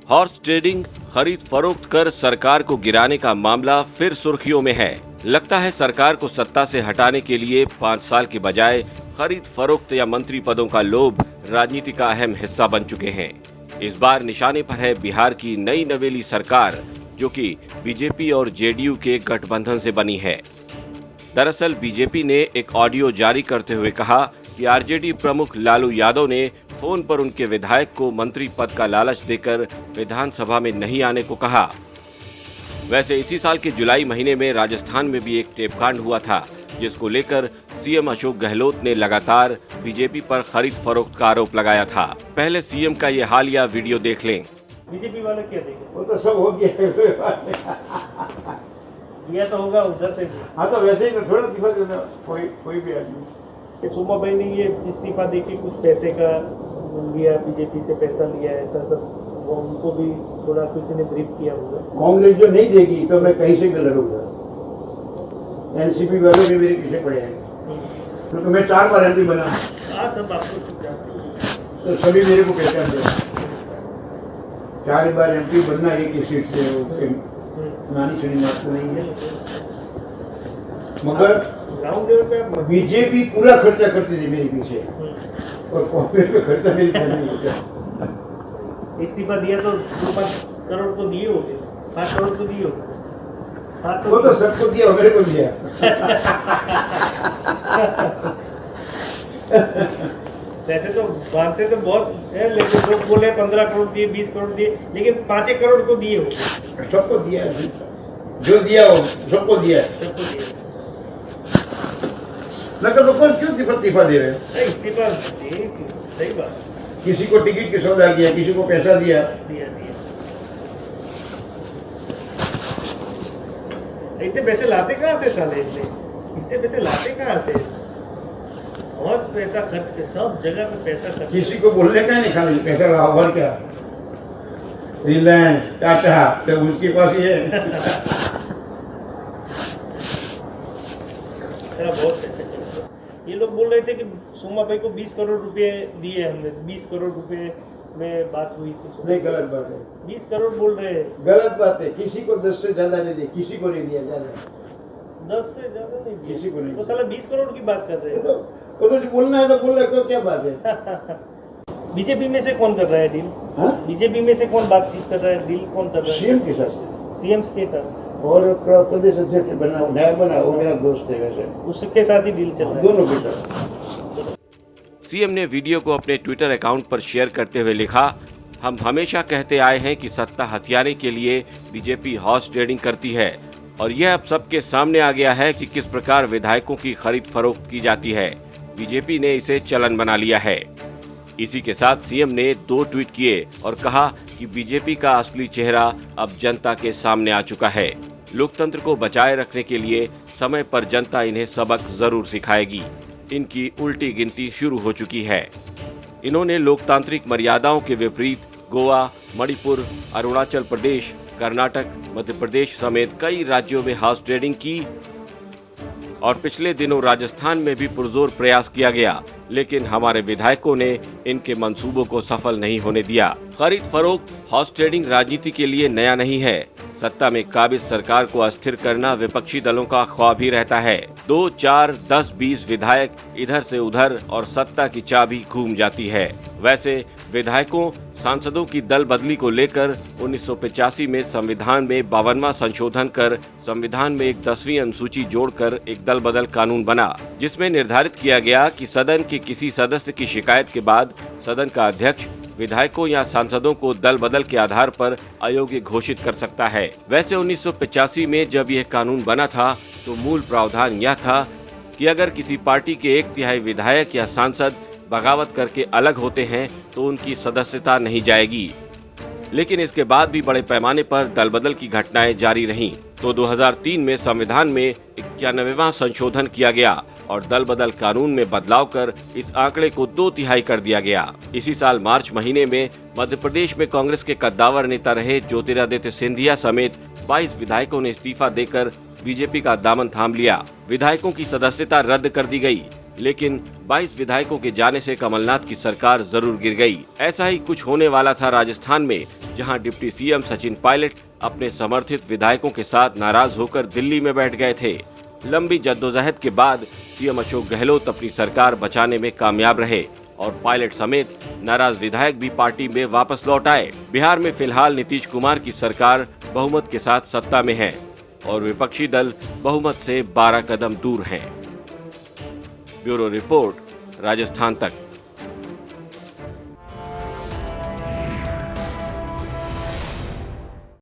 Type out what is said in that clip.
Horse trading, खरीद फरोख्त कर सरकार को गिराने का मामला फिर सुर्खियों में है। लगता है सरकार को सत्ता से हटाने के लिए 5 साल के बजाय खरीद फरोख्त या मंत्री पदों का लोभ राजनीति का अहम हिस्सा बन चुके हैं। इस बार निशाने पर है बिहार की नई नवेली सरकार, जो कि बीजेपी और जेडीयू के गठबंधन से बनी है। दरअसल बीजेपी ने एक ऑडियो जारी करते हुए कहा कि आरजेडी प्रमुख लालू यादव ने फोन पर उनके विधायक को मंत्री पद का लालच देकर विधानसभा में नहीं आने को कहा। वैसे इसी साल के जुलाई महीने में राजस्थान में भी एक टेपकांड हुआ था, जिसको लेकर सीएम अशोक गहलोत ने लगातार बीजेपी पर खरीद फरोख्त का आरोप लगाया था। पहले सीएम का ये हालिया वीडियो देख लें। बीजेपी वाले क्या देखें? वो तो सब हो गया ये तो होगा उधर से भी। हाँ तो वैसे ही तो थोड़ा दिखा देना कोई भी आदमी। सोमा भाई ने ये इस्तीफा देके कुछ पैसे का लिया, बीजेपी से पैसा लिया, ऐसा सब वो उनको भी थोड़ा किसी ने ब्रीफ किया होगा। कांग्रेस जो नहीं देगी तो मैं कहीं से भी लड़ूंगा। एनसीपी वाले भी मेरे पीछे पड़े हैं, क्योंकि मैं 4 बार एमपी बना। सब आपको तो सभी मेरे को पहचान दे। 4 बार एमपी बनना एक ही सीट से नानी चुनी बात तो नहीं है। मगर ग्राउंड लेवल पे बीजेपी पूरा खर्चा करती थी मेरे पीछे, और कांग्रेस पे खर्चा मेरे पीछे नहीं होता। इस्तीफा दिया तो 2-5 करोड़ तो दिए होंगे, 5 करोड़ तो दिए होंगे। वो तो सबको दिया, मेरे को दिया। वैसे तो मानते तो बहुत है, लेकिन लोग बोले 15 करोड़ दिए, 20 करोड़ दिए, लेकिन 5 करोड़ को दिए होंगे। सबको दिया, जो दिया हो सबको दिया। सबको दिए। नगर लोग क्यों इस्तीफा दे रहे हैं? इस्तीफा सही बात। किसी को टिकट की सौदा किया, किसी को पैसा दिया। इतने पैसे लाते कहाँ से साले? इतने पैसे लाते कहाँ से? और पैसा खर्च, सब जगह पे पैसा खर्च। किसी को बोलने का नहीं, खाली पैसा रहा और क्या। रिलायंस, टाटा, तो उसके पास ही है। बहुत पैसे। ये लोग बोल रहे थे कि सोमा भाई को 20 करोड़ रुपए दिए हमने, 20 करोड़ रुपए में बात हुई थी। नहीं, गलत बात है। 20 करोड़ बोल रहे हैं। गलत बात है। किसी को 10 से ज्यादा नहीं दिया, किसी को नहीं दिया ज्यादा। 10 से ज्यादा नहीं दिया किसी को नहीं। तो साला 20 करोड़ की बात कर रहे हैं। वो तो बोलना है तो बोल रहे, तो क्या बात है। बीजेपी में से कौन कर रहा है डील? बीजेपी में से कौन बातचीत कर रहा है, डील कौन कर रहा है? सीएम के साथ। सीएम के साथ और प्रदेश अध्यक्ष बना, वो मेरा दोस्त है। वैसे उसके साथ ही डील चल रहा है, दोनों के साथ। सीएम ने वीडियो को अपने ट्विटर अकाउंट पर शेयर करते हुए लिखा, हम हमेशा कहते आए हैं कि सत्ता हथियाने के लिए बीजेपी हॉर्स ट्रेडिंग करती है, और यह अब सबके सामने आ गया है कि किस प्रकार विधायकों की खरीद फरोख्त की जाती है। बीजेपी ने इसे चलन बना लिया है। इसी के साथ सीएम ने 2 ट्वीट किए और कहा कि बीजेपी का असली चेहरा अब जनता के सामने आ चुका है। लोकतंत्र को बचाए रखने के लिए समय पर जनता इन्हें सबक जरूर सिखाएगी। इनकी उल्टी गिनती शुरू हो चुकी है। इन्होंने लोकतांत्रिक मर्यादाओं के विपरीत गोवा, मणिपुर, अरुणाचल प्रदेश, कर्नाटक, मध्य प्रदेश समेत कई राज्यों में हॉर्स ट्रेडिंग की, और पिछले दिनों राजस्थान में भी पुरजोर प्रयास किया गया, लेकिन हमारे विधायकों ने इनके मंसूबों को सफल नहीं होने दिया। खरीद फरोख्त, हॉर्स ट्रेडिंग राजनीति के लिए नया नहीं है। सत्ता में काबिज सरकार को अस्थिर करना विपक्षी दलों का ख्वाब ही रहता है। 2, 4, 10, 20 विधायक इधर से उधर और सत्ता की चाबी घूम जाती है। वैसे विधायकों, सांसदों की दल बदली को लेकर 1985 में संविधान में 52वां संशोधन कर संविधान में एक 10वीं अनुसूची जोड़कर एक दल बदल कानून बना, जिसमें निर्धारित किया गया कि सदन के किसी सदस्य की शिकायत के बाद सदन का अध्यक्ष विधायकों या सांसदों को दल बदल के आधार पर अयोग्य घोषित कर सकता है। वैसे 1985 में जब यह कानून बना था तो मूल प्रावधान यह था कि अगर किसी पार्टी के 1/3 विधायक या सांसद बगावत करके अलग होते हैं तो उनकी सदस्यता नहीं जाएगी। लेकिन इसके बाद भी बड़े पैमाने पर दल बदल की घटनाएं जारी रहीं। तो 2003 में संविधान में 91वां संशोधन किया गया और दल बदल कानून में बदलाव कर इस आंकड़े को 2/3 कर दिया गया। इसी साल मार्च महीने में मध्य प्रदेश में कांग्रेस के कद्दावर नेता रहे ज्योतिरादित्य सिंधिया समेत 22 विधायकों ने इस्तीफा देकर बीजेपी का दामन थाम लिया। विधायकों की सदस्यता रद्द कर दी गई, लेकिन 22 विधायकों के जाने से कमलनाथ की सरकार जरूर गिर गई। ऐसा ही कुछ होने वाला था राजस्थान में, जहां डिप्टी सीएम सचिन पायलट अपने समर्थित विधायकों के साथ नाराज होकर दिल्ली में बैठ गए थे। लंबी जद्दोजहद के बाद सीएम अशोक गहलोत अपनी सरकार बचाने में कामयाब रहे और पायलट समेत नाराज विधायक भी पार्टी में वापस लौट आए। बिहार में फिलहाल नीतीश कुमार की सरकार बहुमत के साथ सत्ता में है और विपक्षी दल बहुमत से 12 कदम दूर हैं। ब्यूरो रिपोर्ट, राजस्थान तक।